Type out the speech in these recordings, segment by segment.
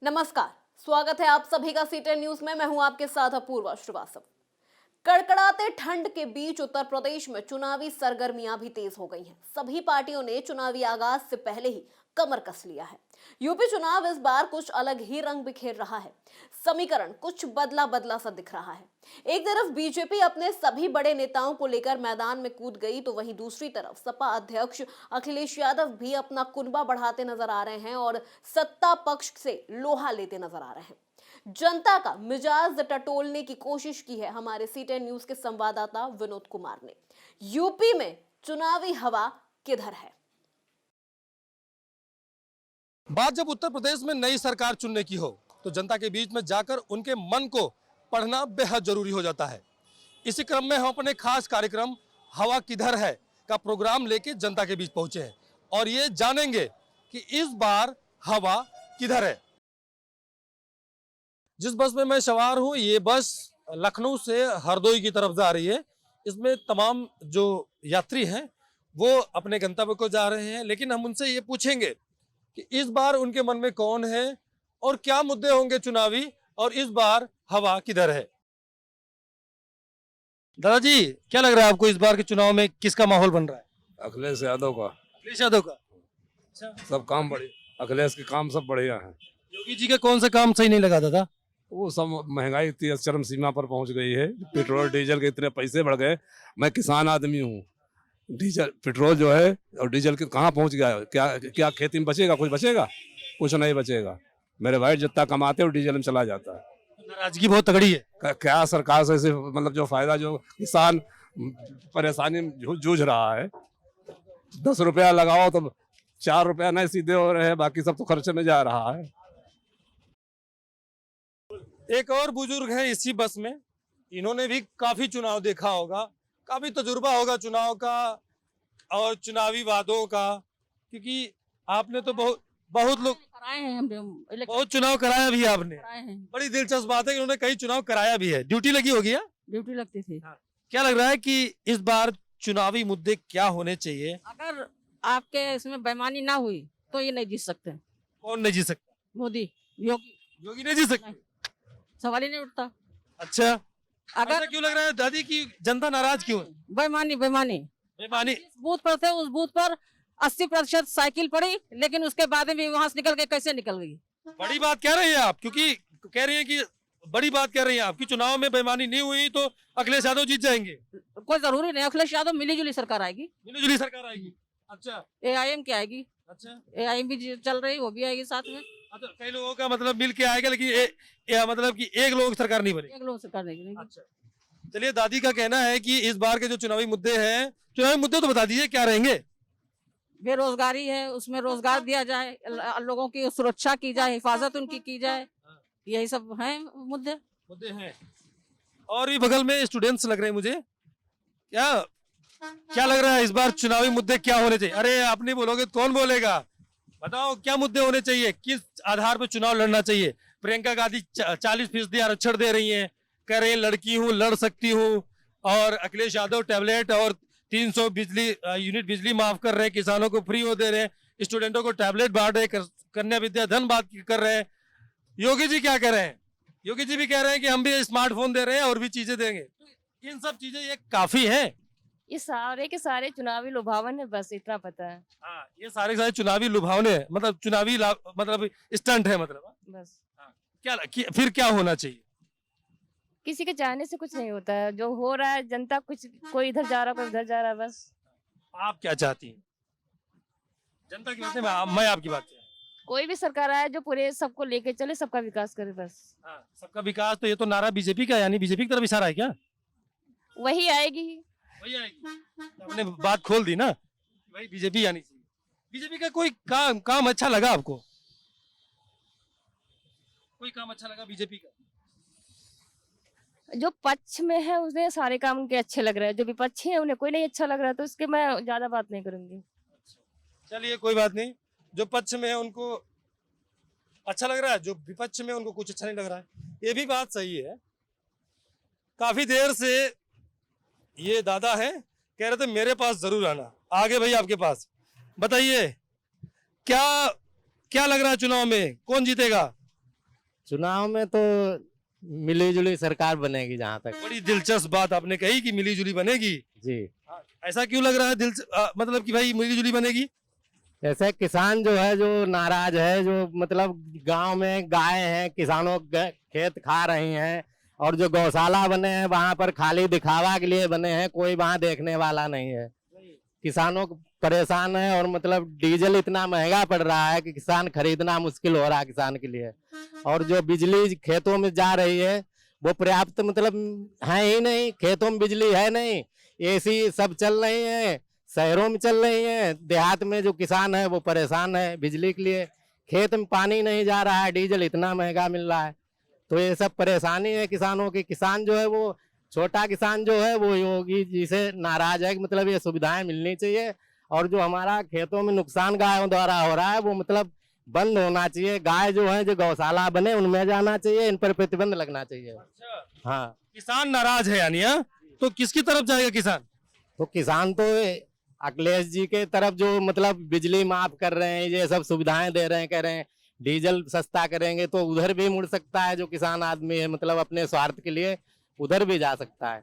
नमस्कार, स्वागत है आप सभी का सीटेन न्यूज में। मैं हूं आपके साथ अपूर्वा श्रीवास्तव। कड़कड़ाते ठंड के बीच उत्तर प्रदेश में चुनावी सरगर्मियां भी तेज हो गई हैं। सभी पार्टियों ने चुनावी आगाज से पहले ही कमर कस लिया है। यूपी चुनाव इस बार कुछ अलग ही रंग बिखेर रहा है। समीकरण कुछ बदला बदला सा दिख रहा है। एक तरफ बीजेपी अपने सभी बड़े नेताओं को लेकर मैदान में कूद गई, तो वहीं दूसरी तरफ सपा अध्यक्ष अखिलेश यादव भी अपना कुनबा बढ़ाते नजर आ रहे हैं और सत्ता पक्ष से लोहा लेते नजर आ रहे हैं। जनता का मिजाज टटोलने की कोशिश की है हमारे सीटेन न्यूज के संवाददाता विनोद कुमार ने। यूपी में चुनावी हवा किधर है? बात जब उत्तर प्रदेश में नई सरकार चुनने की हो तो जनता के बीच में जाकर उनके मन को पढ़ना बेहद जरूरी हो जाता है। इसी क्रम में हम अपने खास कार्यक्रम हवा किधर है का प्रोग्राम लेके जनता के बीच पहुंचे हैं और ये जानेंगे कि इस बार हवा किधर है। जिस बस में मैं सवार हूं, ये बस लखनऊ से हरदोई की तरफ जा रही है। इसमें तमाम जो यात्री हैं वो अपने गंतव्य को जा रहे हैं, लेकिन हम उनसे ये पूछेंगे कि इस बार उनके मन में कौन है और क्या मुद्दे होंगे चुनावी, और इस बार हवा किधर है। दादाजी, क्या लग रहा है आपको इस बार के चुनाव में किसका माहौल बन रहा है? अखिलेश यादव का। अखिलेश यादव का। अच्छा, सब काम बढ़िया, अखिलेश के काम सब बढ़िया हैं। योगी जी का कौन सा काम सही नहीं लगा दादा? वो सब महंगाई इतनी चरम सीमा पर पहुंच गई है, पेट्रोल डीजल के इतने पैसे बढ़ गए। मैं किसान आदमी हूँ, डीजल पेट्रोल जो है और डीजल के कहाँ पहुंच गया है? क्या क्या खेती में बचेगा? कुछ बचेगा? कुछ नहीं बचेगा। मेरे भाई जितना कमाते हैं वो डीजल में चला जाता है। नाराजगी बहुत तगड़ी है। क्या सरकार से मतलब जो फायदा, जो किसान परेशानी में जूझ रहा है, 10 रुपया लगाओ तो 4 रुपया नहीं सीधे हो रहे हैं, बाकी सब तो खर्चे में जा रहा है। एक और बुजुर्ग है इसी बस में, इन्होंने भी काफी चुनाव देखा होगा, काफी तजुर्बा होगा चुनाव का और चुनावी वादों का, क्योंकि आपने तो बहुत लोग कराए हैं, हम बहुत चुनाव कराया भी है आपने। कराए हैं। बड़ी दिलचस्प बात है कि उन्होंने कई चुनाव कराया भी है। ड्यूटी लगी होगी है? ड्यूटी लगती थी। क्या लग रहा है कि इस बार चुनावी मुद्दे क्या होने चाहिए? अगर आपके इसमें बेईमानी ना हुई तो ये नहीं जीत सकते। कौन नहीं जीत सकता? मोदी, योगी, योगी नहीं जीत सकते? सवाल ही नहीं उठता। अच्छा, अगर ऐसा क्यों लग रहा है दादी की जनता नाराज क्यों है? बेईमानी बेईमानी बेईमानी। जिस बूथ पर थे उस बूथ पर 80% साइकिल पड़ी, लेकिन उसके बाद भी वहां से निकल के कैसे निकल गई? बड़ी बात कह रही है आप, क्योंकि कह रही है कि बड़ी बात कह रही है आप कि चुनाव में बेईमानी नहीं हुई तो अखिलेश यादव जीत जाएंगे। कोई जरूरी नहीं, अखिलेश यादव मिली जुली सरकार आएगी। मिलीजुली सरकार आएगी। अच्छा AIM की आएगी। अच्छा AIM भी चल रही, वो भी आएगी साथ में। अच्छा, कई लोगों का मतलब मिल के आएगा, लेकिन मतलब कि एक लोग सरकार नहीं बनेगी। एक लोग सरकार नहीं बनेगी। अच्छा, चलिए, दादी का कहना है कि इस बार के जो चुनावी मुद्दे हैं, चुनावी मुद्दे तो बता दीजिए क्या रहेंगे। बेरोजगारी है, उसमें रोजगार दिया जाए, लोगों की सुरक्षा की जाए, हिफाजत उनकी की जाए, यही सब हैं मुद्दे। मुद्दे हैं। और भी बगल में स्टूडेंट्स लग रहे हैं मुझे। क्या क्या लग रहा है इस बार चुनावी मुद्दे क्या होने चाहिए? अरे आप नहीं बोलोगे तो कौन बोलेगा? बताओ क्या मुद्दे होने चाहिए, किस आधार पर चुनाव लड़ना चाहिए? प्रियंका गांधी 40% आरक्षण दे रही हैं, कह रही है लड़की हूँ लड़ सकती हूँ, और अखिलेश यादव टैबलेट और 300 यूनिट बिजली माफ कर रहे हैं, किसानों को फ्री हो दे रहे हैं, स्टूडेंटों को टैबलेट बांट रहे, कन्या विद्या धन बात कर रहे हैं। योगी जी क्या कह रहे हैं? योगी जी भी कह रहे हैं कि हम भी स्मार्टफोन दे रहे हैं और भी चीजें देंगे। तो इन सब चीजें ये काफी है। ये सारे के सारे चुनावी लुभावन है, बस इतना पता है। हाँ, ये सारे के सारे चुनावी लुभावने हैं, मतलब चुनावी मतलब स्टंट है, मतलब बस फिर क्या होना चाहिए? किसी के चाहने से कुछ नहीं होता है, जो हो रहा है जनता कुछ, कोई इधर जा रहा कोई उधर जा रहा है, बस। आप क्या चाहती हैं? जनता की बात है, मैं आपकी बात है। कोई भी सरकार आए जो पूरे सबको लेके चले, सबका विकास करे, बस। हाँ, सबका विकास। तो ये तो नारा बीजेपी का, यानी बीजेपी की तरफ इशारा है क्या? वही आएगी। वही आएगी। आपने बात खोल दी ना, वही बीजेपी आनी चाहिए। बीजेपी का कोई काम अच्छा लगा आपको? कोई काम अच्छा लगा बीजेपी का? जो पक्ष में है उसने सारे काम उनके अच्छे लग रहे हैं, जो विपक्षी है उन्हें कोई नहीं अच्छा लग रहा है, तो उसके मैं ज्यादा बात नहीं करूंगी। चलिए, कोई बात नहीं। जो पक्ष में है उनको अच्छा लग रहा है, जो विपक्ष में उनको कुछ अच्छा नहीं लग रहा है, ये भी बात सही है। काफी देर से ये दादा है, कह रहे थे मेरे पास जरूर आना। आगे भाई आपके पास, बताइए क्या क्या लग रहा है चुनाव में कौन जीतेगा? चुनाव में तो मिली जुली सरकार बनेगी जहाँ तक। बड़ी दिलचस्प बात आपने कही कि मिली जुली बनेगी। जी, ऐसा क्यों लग रहा है मतलब कि भाई मिली जुली बनेगी? जैसे किसान जो है जो नाराज है, जो मतलब गांव में गाय हैं, किसानों के खेत खा रही हैं, और जो गौशाला बने हैं वहां पर खाली दिखावा के लिए बने हैं, कोई वहां देखने वाला नहीं है। किसानों को परेशान है, और मतलब डीजल इतना महंगा पड़ रहा है कि किसान खरीदना मुश्किल हो रहा है किसान के लिए। और जो बिजली खेतों में जा रही है वो पर्याप्त मतलब है ही नहीं, खेतों में बिजली है नहीं, एसी सब चल रही है, शहरों में चल रही है, देहात में जो किसान है वो परेशान है बिजली के लिए। खेत में पानी नहीं जा रहा है, डीजल इतना महंगा मिल रहा है, तो ये सब परेशानी है किसानों की। किसान जो है वो छोटा किसान जो है वो योगी जी से नाराज है कि मतलब ये सुविधाएं मिलनी चाहिए, और जो हमारा खेतों में नुकसान गायों द्वारा हो रहा है वो मतलब बंद होना चाहिए। गाय जो है जो गौशाला बने उनमें जाना चाहिए, इन पर प्रतिबंध लगना चाहिए। हाँ, किसान नाराज है यानी? हाँ, तो किसकी तरफ जाएगा किसान? तो किसान तो अखिलेश जी के तरफ, जो मतलब बिजली माफ कर रहे हैं, ये सब सुविधाएं दे रहे हैं, कह रहे हैं डीजल सस्ता करेंगे, तो उधर भी मुड़ सकता है जो किसान आदमी है, मतलब अपने स्वार्थ के लिए उधर भी जा सकता है।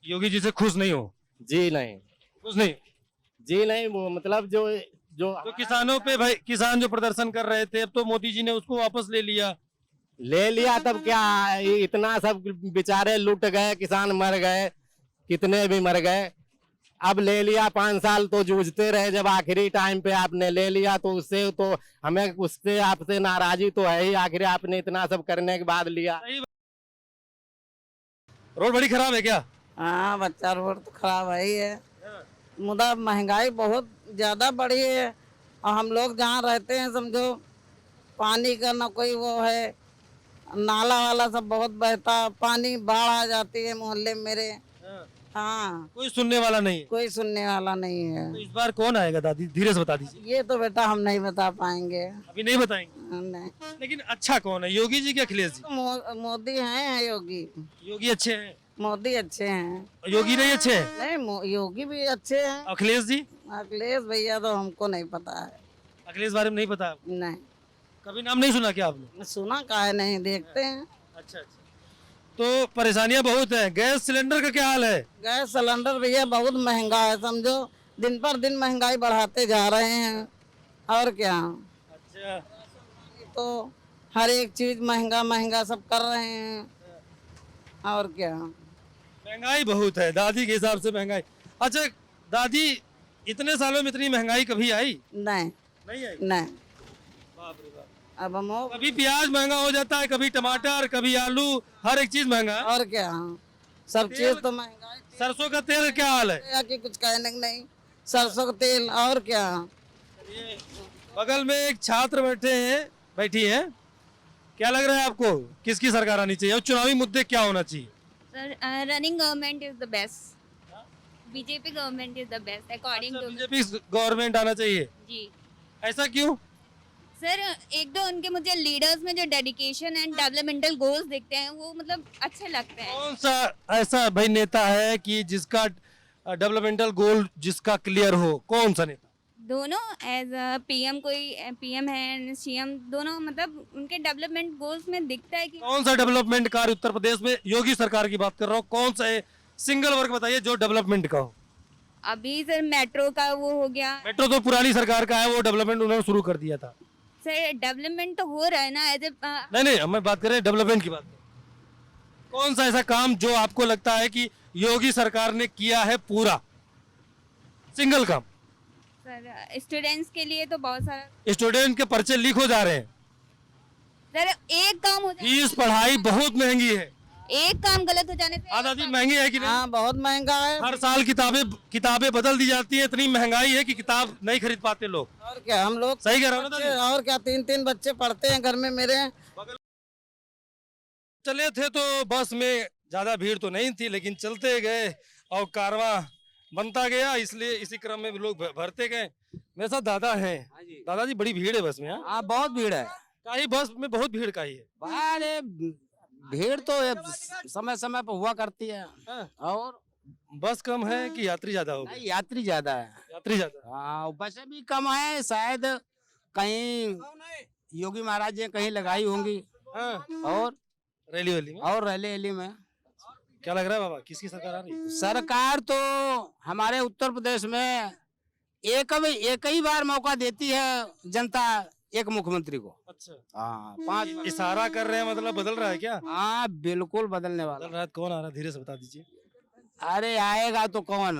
योगी जी से खुश नहीं हो? जी नहीं, खुश नहीं? जी नहीं, वो मतलब जो जो तो किसानों पे भाई, किसान जो प्रदर्शन कर रहे थे अब तो मोदी जी ने उसको वापस ले लिया। तब क्या इतना सब बेचारे लूट गए, किसान मर गए, कितने भी मर गए, अब ले लिया। 5 साल तो जूझते रहे, जब आखिरी टाइम पे आपने ले लिया तो उससे तो हमें उससे आपसे नाराजगी तो है ही, आखिर आपने इतना सब करने के बाद लिया। रोड बड़ी खराब है क्या? हाँ, बच्चा रोड तो खराब है ही है, मुदा महंगाई बहुत ज्यादा बढ़ी है। और हम लोग जहाँ रहते हैं समझो पानी का ना कोई वो है, नाला वाला सब बहुत बहता, पानी बाढ़ आ जाती है मोहल्ले में मेरे। हाँ, कोई सुनने वाला नहीं है। कोई सुनने वाला नहीं है। तो इस बार कौन आएगा दादी, धीरे से बता दीजिए। ये तो बेटा हम नहीं बता पाएंगे। अभी नहीं बताएंगे? नहीं, लेकिन अच्छा कौन है, योगी जी क्या अखिलेश जी? मोदी हैं योगी। योगी अच्छे हैं? मोदी अच्छे हैं। योगी नहीं अच्छे हैं? नहीं, योगी भी अच्छे हैं। अखिलेश जी? अखिलेश भैया तो हमको नहीं पता है। अखिलेश बारे में नहीं पता? नहीं, कभी नाम नहीं सुना क्या आपने? सुना काहे नहीं, देखते हैं। अच्छा अच्छा। तो परेशानियां बहुत हैं। गैस सिलेंडर का क्या हाल है? गैस सिलेंडर भैया बहुत महंगा है, समझो दिन पर दिन महंगाई बढ़ाते जा रहे हैं, और क्या। अच्छा। तो हर एक चीज महंगा महंगा सब कर रहे हैं, और क्या। महंगाई बहुत है दादी के हिसाब से महंगाई। अच्छा दादी, इतने सालों में इतनी महंगाई कभी आई? नहीं नहीं आई? नहीं, बाप रे बाप। अब हम कभी प्याज महंगा हो जाता है, कभी टमाटर, कभी आलू, हर एक चीज महंगा है। और क्या, सब चीज तो महंगाई। सरसों का तेल का क्या हाल है? या कि कुछ कहने को नहीं, सरसों का तेल, और क्या। ये बगल में एक छात्र बैठी है, क्या लग रहा है आपको किसकी सरकार आनी चाहिए और चुनावी मुद्दे क्या होना चाहिए? Sir, running government is the best. BJP government is the best according to me. BJP government आना चाहिए। जी ऐसा क्यों? सर, एक तो उनके मुझे लीडर्स में जो डेडिकेशन एंड डेवलपमेंटल गोल्स दिखते हैं वो मतलब अच्छे लगते हैं। कौन सा ऐसा भाई नेता है कि जिसका डेवलपमेंटल गोल जिसका क्लियर हो? कौन सा नेता? दोनों एज पीएम, कोई पीएम है, सीएम, दोनों मतलब उनके डेवलपमेंट गोल्स में दिखता है कि कौन सा डेवलपमेंट कार्य उत्तर प्रदेश में, योगी सरकार की बात कर रहा हूँ, कौन सा है सिंगल वर्ग बताइए जो डेवलपमेंट का हो? अभी सर मेट्रो का वो हो गया। मेट्रो तो पुरानी सरकार का है, वो डेवलपमेंट उन्होंने शुरू कर दिया था। सर डेवलपमेंट तो हो रहा है ना, एज ए नहीं, हम बात कर रहे हैं डेवलपमेंट की बात। कौन सा ऐसा काम जो आपको लगता है कि योगी सरकार ने किया है पूरा, सिंगल काम? सर स्टूडेंट्स के लिए तो बहुत सारा। स्टूडेंट के पर्चे लीक हो जा रहे हैं, सर एक काम हो जाए, फीस पढ़ाई बहुत महंगी है। एक काम गलत हो जाने से दादी महंगी है कि नहीं? हाँ, बहुत महंगा है। हर साल किताबें बदल दी जाती है, इतनी महंगाई है कि किताब नहीं खरीद पाते लोग। और क्या, हम लोग सही कह रहा हूँ ना दादी? और क्या, 3-3 बच्चे पढ़ते हैं घर में मेरे। चले थे तो बस में ज्यादा भीड़ तो नहीं थी, लेकिन चलते गए और कारवां बनता गया, इसलिए इसी क्रम में लोग भरते गए। मेरे साथ दादा हैं। दादाजी बड़ी भीड़ है बस में? हाँ, बहुत भीड़ है। काहे बस में बहुत भीड़ काहे है? अरे भीड़ तो समय समय पर हुआ करती है। हाँ। और बस कम है कि यात्री ज्यादा हो गए? नहीं, यात्री ज्यादा है। यात्री ज्यादा। हाँ, बसें भी कम है, शायद कहीं योगी महाराज जी ने कहीं लगाई होंगी। हाँ, और रैली वैली में रैली में क्या लग रहा है बाबा, किसकी सरकार आ रही है? सरकार तो हमारे उत्तर प्रदेश में एक ही बार मौका देती है जनता एक मुख्यमंत्री को। अच्छा, हाँ 5 इशारा कर रहे हैं, मतलब बदल रहा है क्या? हाँ बिल्कुल बदलने बदल वाला। रहा है, कौन आ रहा है, धीरे से बता दीजिए। अरे आएगा तो कौन,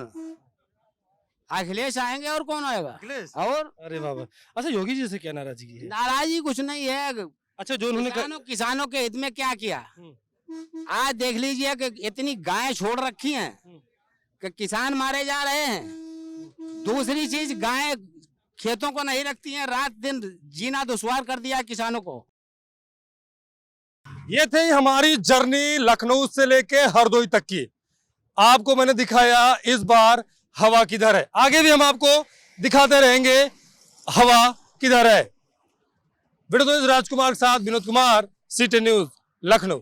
अखिलेश आएंगे और कौन आएगा। अखिलेश? और अरे बाबा, अच्छा योगी जी से क्या नाराजगी है? नाराजगी कुछ नहीं है, अच्छा, जो उन्होंने किसानों के हित में क्या किया। आज देख लीजिए कि इतनी गायें छोड़ रखी हैं कि किसान मारे जा रहे हैं। दूसरी चीज, गायें खेतों को नहीं रखती हैं, रात दिन जीना दुश्वार कर दिया किसानों को। ये थी हमारी जर्नी लखनऊ से लेके हरदोई तक की। आपको मैंने दिखाया इस बार हवा किधर है, आगे भी हम आपको दिखाते रहेंगे हवा किधर है। वीडियो राजकुमार के साथ विनोद कुमार, CTN न्यूज लखनऊ।